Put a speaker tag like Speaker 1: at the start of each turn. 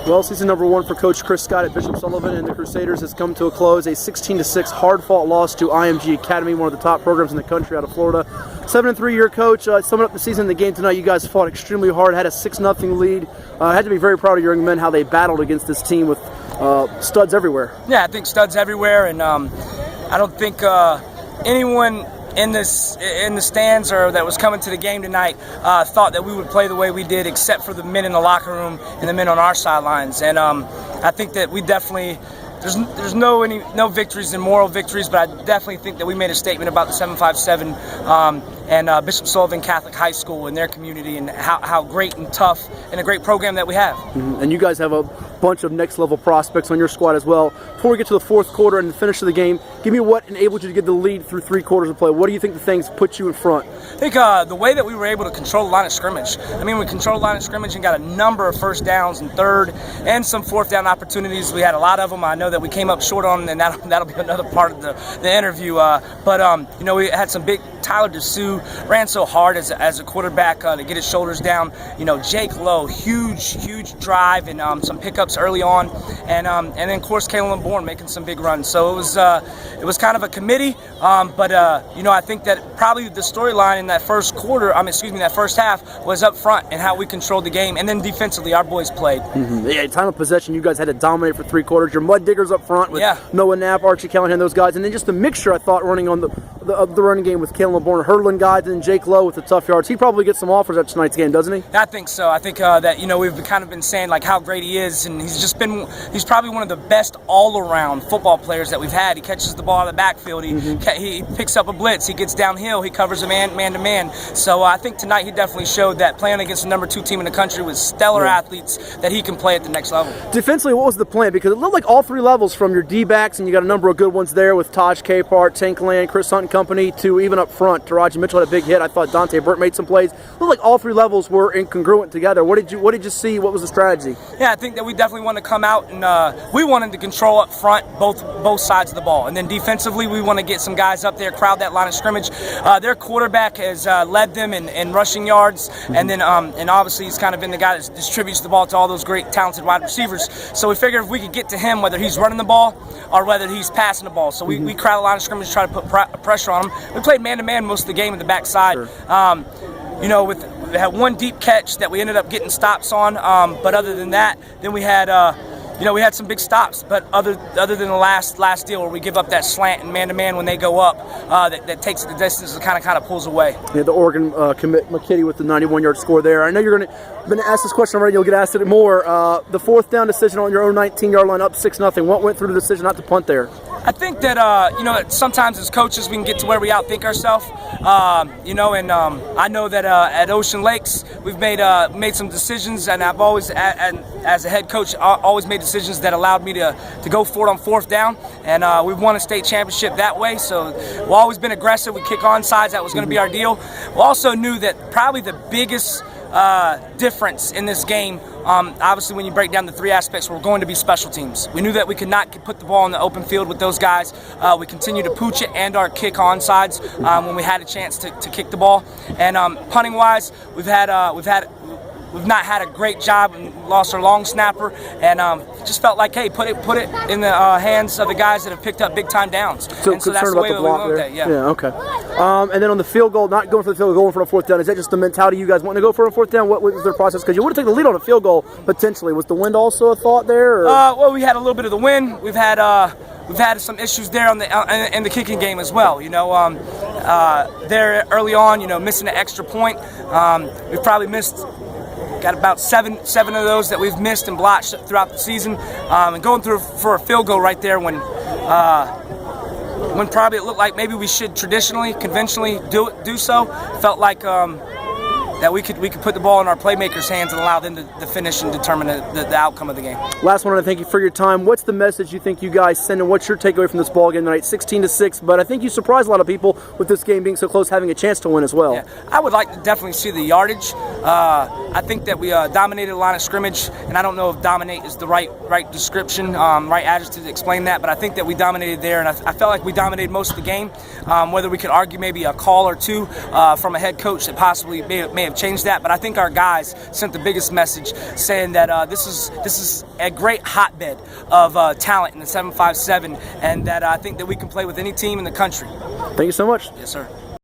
Speaker 1: Well, season number 1 for Coach Chris Scott at Bishop Sullivan and the Crusaders has come to a close. A 16-6 hard-fought loss to IMG Academy, one of the top programs in the country out of Florida. 7-3 year coach. Summing up the season in the game tonight, you guys fought extremely hard, had a 6-0 lead. Had to be very proud of your young men how they battled against this team with studs everywhere.
Speaker 2: Yeah, I think studs everywhere, and I don't think anyone in the stands or that was coming to the game tonight thought that we would play the way we did, except for the men in the locker room and the men on our sidelines. And I think that we definitely there's no victories and moral victories, but I definitely think that we made a statement about the 757 and Bishop Sullivan Catholic High School and their community and how great and tough and a great program that we have.
Speaker 1: And you guys have a bunch of next level prospects on your squad as well. Before we get to the fourth quarter and the finish of the game, give me what enabled you to get the lead through 3 quarters of play. What do you think the things put you in front?
Speaker 2: I think the way that we were able to control the line of scrimmage. I mean, we controlled the line of scrimmage and got a number of first downs and third and some fourth down opportunities. We had a lot of them. I know that we came up short on, and that'll be another part of the interview. But we had some big. Tyler DeSue ran so hard as a quarterback to get his shoulders down. Jake Lowe, huge drive and some pickups early on, and then of course Kalen Bourne making some big runs. So it was kind of a committee, but I think that probably the storyline in that first quarter, that first half was up front and how we controlled the game, and then defensively our boys played.
Speaker 1: Yeah, time of possession, you guys had to dominate for 3 quarters. Your mud diggers up front with Noah Knapp, Archie Callahan, those guys, and then just the mixture I thought running on the running game with Kalen Bourne, hurdling guys, and Jake Lowe with the tough yards. He probably gets some offers at tonight's game, doesn't he?
Speaker 2: I think so. I think that we've kind of been saying like how great he is, and he's probably one of the best all-around football players that we've had. He catches the ball out of the backfield. He picks up a blitz. He gets downhill. He covers a man-to-man. So I think tonight he definitely showed that playing against the number 2 team in the country with stellar athletes that he can play at the next level.
Speaker 1: Defensively, what was the plan? Because it looked like all 3 levels, from your D-backs, and you got a number of good ones there with Taj Capehart, Tank Land, Chris Hunt and company, to even up front. Taraji Mitchell had a big hit. I thought Dante Burt made some plays. It looked like all 3 levels were incongruent together. What did you see? What was the strategy?
Speaker 2: Yeah, I think that we definitely wanted to come out and we wanted to control up front both sides of the ball, and then defensively we want to get some guys up there, crowd that line of scrimmage. Their quarterback has led them in rushing yards, and then and obviously he's kind of been the guy that distributes the ball to all those great talented wide receivers. So we figured if we could get to him, whether he's running the ball or whether he's passing the ball. So we crowd the line of scrimmage, try to put pressure on him. We played man-to-man most of the game in the backside. Sure. We had one deep catch that we ended up getting stops on, but other than that, then we had we had some big stops. But other than the last deal where we give up that slant and man-to-man when they go up, that takes the distance and kind of pulls away.
Speaker 1: Yeah, the Oregon commit McKitty with the 91-yard score there. I know you're been asked this question already. You'll get asked it more. The 4th down decision on your own 19-yard line, up 6-0. What went through the decision not to punt there?
Speaker 2: I think that sometimes as coaches we can get to where we outthink ourselves. I know that at Ocean Lakes we've made some decisions, and I've always, as a head coach, always made decisions that allowed me to go for it on 4th down, and we've won a state championship that way. So we've always been aggressive. We kick on sides. That was going to be our deal. We also knew that probably the biggest difference in this game, obviously when you break down the 3 aspects, were going to be special teams. We knew that we could not put the ball in the open field with those guys. We continued to pooch it and our kick on sides when we had a chance to kick the ball. And punting wise, we've not had a great job and lost our long snapper, and just felt like, hey, put it in the hands of the guys that have picked up big time downs.
Speaker 1: So
Speaker 2: and so that's the way that we went with that.
Speaker 1: Yeah, okay. And then on the field goal, not going for the field goal, going for a 4th down, is that just the mentality you guys want to go for a 4th down? What was their process? Because you would have taken the lead on a field goal potentially. Was the wind also a thought there? Or?
Speaker 2: Well, we had a little bit of the wind. We've had some issues there in the kicking game as well. There early on, missing an extra point. We've probably got about seven of those that we've missed and blotched throughout the season, and going through for a field goal right there when probably it looked like maybe we should conventionally do so. Felt like that we could put the ball in our playmakers' hands and allow them to finish and determine the outcome of the game.
Speaker 1: Last one, I thank you for your time. What's the message you think you guys send, and what's your takeaway from this ball game tonight? 16-6, but I think you surprised a lot of people with this game being so close, having a chance to win as well.
Speaker 2: Yeah, I would like to definitely see the yardage. I think that we dominated the line of scrimmage, and I don't know if dominate is the right description, right adjective to explain that, but I think that we dominated there, and I felt like we dominated most of the game. Whether we could argue maybe a call or two from a head coach that possibly may have have changed that. But I think our guys sent the biggest message, saying that this is a great hotbed of talent in the 757, and that I think that we can play with any team in the country.
Speaker 1: Thank you so much.
Speaker 2: Yes, sir.